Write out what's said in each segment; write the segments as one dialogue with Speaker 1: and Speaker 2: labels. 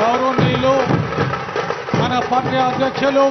Speaker 1: గౌరవనీయులు మన పార్టీ అధ్యక్షులు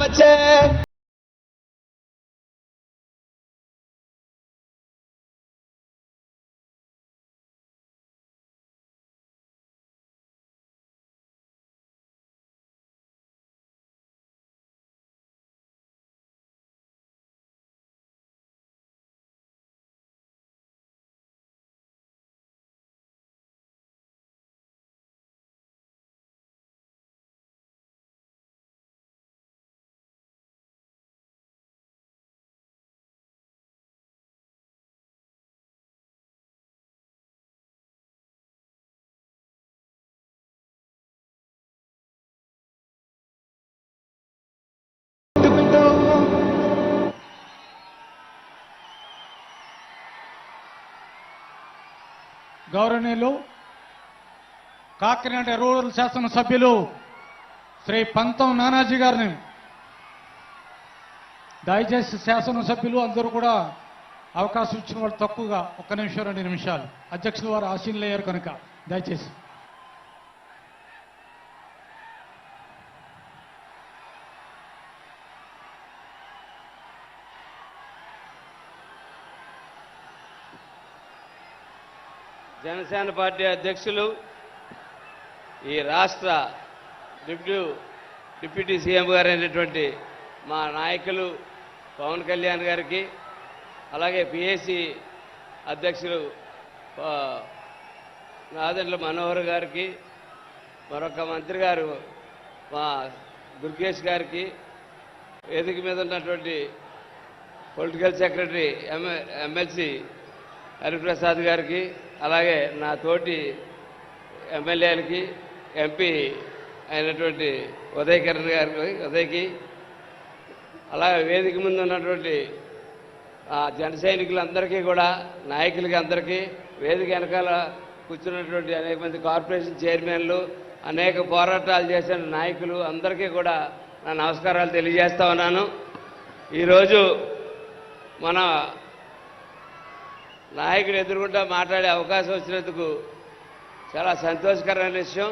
Speaker 2: వచ్చే
Speaker 1: గౌరవనీయులు కాకినాడ రూరల్ శాసనసభ్యులు శ్రీ పంతం నానాజీ గారిని దయచేసి శాసనసభ్యులు అందరూ కూడా అవకాశం ఇచ్చిన వాళ్ళు తక్కువగా 1 నిమిషం 2 నిమిషాలు అధ్యక్షుల వారు ఆశీనులయ్యారు కనుక దయచేసి
Speaker 3: జనసేన పార్టీ అధ్యక్షులు ఈ రాష్ట్ర డిప్యూటీ సీఎం గారు అయినటువంటి మా నాయకులు పవన్ కళ్యాణ్ గారికి అలాగే పిఏసీ అధ్యక్షులు నాదెండ్ల మనోహర్ గారికి మరొక మంత్రి గారు మా దుర్గేష్ గారికి వేదిక మీద ఉన్నటువంటి పొలిటికల్ సెక్రటరీ ఎమ్మెల్సీ హరిప్రసాద్ గారికి అలాగే నా తోటి ఎమ్మెల్యేలకి ఎంపీ అయినటువంటి ఉదయకిరణ్ ఉదయ్కి అలాగే వేదిక ముందు ఉన్నటువంటి జన సైనికులందరికీ కూడా నాయకులకి అందరికీ వేదిక వెనకాల కూర్చున్నటువంటి అనేక మంది కార్పొరేషన్ చైర్మన్లు అనేక పోరాటాలు చేసిన నాయకులు అందరికీ కూడా నా నమస్కారాలు తెలియజేస్తా ఉన్నాను. ఈరోజు మన నాయకుడు ఎదురుగుండా మాట్లాడే అవకాశం వచ్చినందుకు చాలా సంతోషకరమైన విషయం.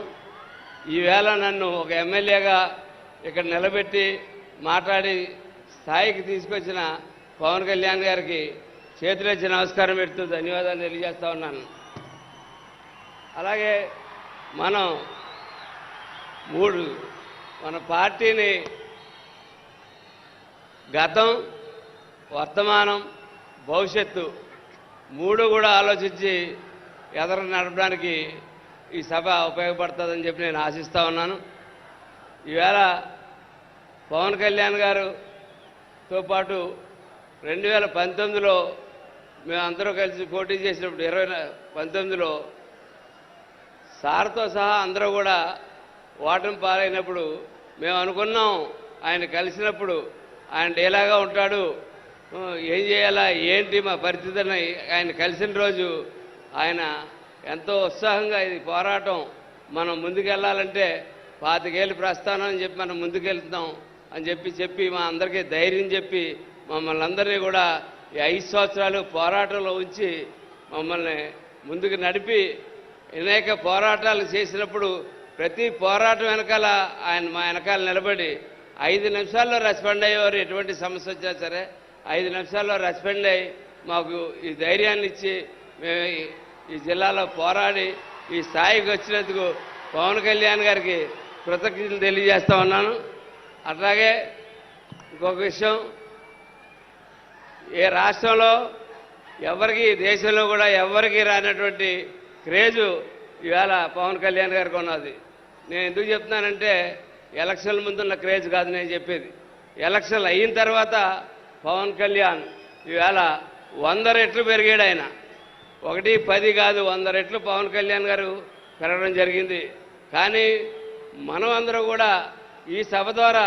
Speaker 3: ఈవేళ నన్ను ఒక ఎమ్మెల్యేగా ఇక్కడ నిలబెట్టి మాట్లాడి స్థాయికి తీసుకొచ్చిన పవన్ కళ్యాణ్ గారికి చేతులెత్తి నమస్కారం పెడుతూ ధన్యవాదాలు తెలియజేస్తా ఉన్నాను. అలాగే మన పార్టీని గతం, వర్తమానం, భవిష్యత్తు 3 కూడా ఆలోచించి ఎదర నడపడానికి ఈ సభ ఉపయోగపడుతుందని చెప్పి నేను ఆశిస్తా ఉన్నాను. ఈవేళ పవన్ కళ్యాణ్ గారుతో పాటు 2019లో మేమందరూ కలిసి పోటీ చేసినప్పుడు 2019లో సార్తో సహా అందరూ కూడా ఓటమి పాలైనప్పుడు మేము అనుకున్నాం ఆయన కలిసినప్పుడు ఆయన ఎలాగా ఉంటాడు, ఏం చేయాలా, ఏంటి మా పరిస్థితి అని ఆయన కలిసిన రోజు ఆయన ఎంతో ఉత్సాహంగా ఇది పోరాటం మనం ముందుకెళ్ళాలంటే 25 ఏళ్ళు ప్రస్థానం అని చెప్పి మనం ముందుకెళ్తున్నాం అని చెప్పి మా అందరికీ ధైర్యం చెప్పి మమ్మల్ని అందరినీ కూడా ఈ 5 సంవత్సరాలు పోరాటంలో ఉంచి మమ్మల్ని ముందుకు నడిపి అనేక పోరాటాలు చేసినప్పుడు ప్రతి పోరాటం వెనకాల ఆయన మా వెనకాల నిలబడి 5 నిమిషాల్లో రెస్పాండ్ అయ్యేవారు. ఎటువంటి సమస్య వచ్చినా సరే 5 నిమిషాల్లో రెస్పాండ్ అయ్యి మాకు ఈ ధైర్యాన్ని ఇచ్చి మేము ఈ జిల్లాలో పోరాడి ఈ స్థాయికి వచ్చినందుకు పవన్ కళ్యాణ్ గారికి కృతజ్ఞతలు తెలియజేస్తా ఉన్నాను. అట్లాగే ఇంకొక విషయం, ఏ రాష్ట్రంలో ఎవరికి దేశంలో కూడా ఎవరికి రానటువంటి క్రేజు ఇవాళ పవన్ కళ్యాణ్ గారికి ఉన్నది. నేను ఎందుకు చెప్తున్నానంటే ఎలక్షన్ల ముందున్న క్రేజ్ కాదు నేను చెప్పేది. ఎలక్షన్లు అయిన తర్వాత పవన్ కళ్యాణ్ ఇవాళ 100 రెట్లు పెరిగాడు. ఆయన 1, 10 కాదు 100 రెట్లు పవన్ కళ్యాణ్ గారు పెరగడం జరిగింది. కానీ మనం అందరూ కూడా ఈ సభ ద్వారా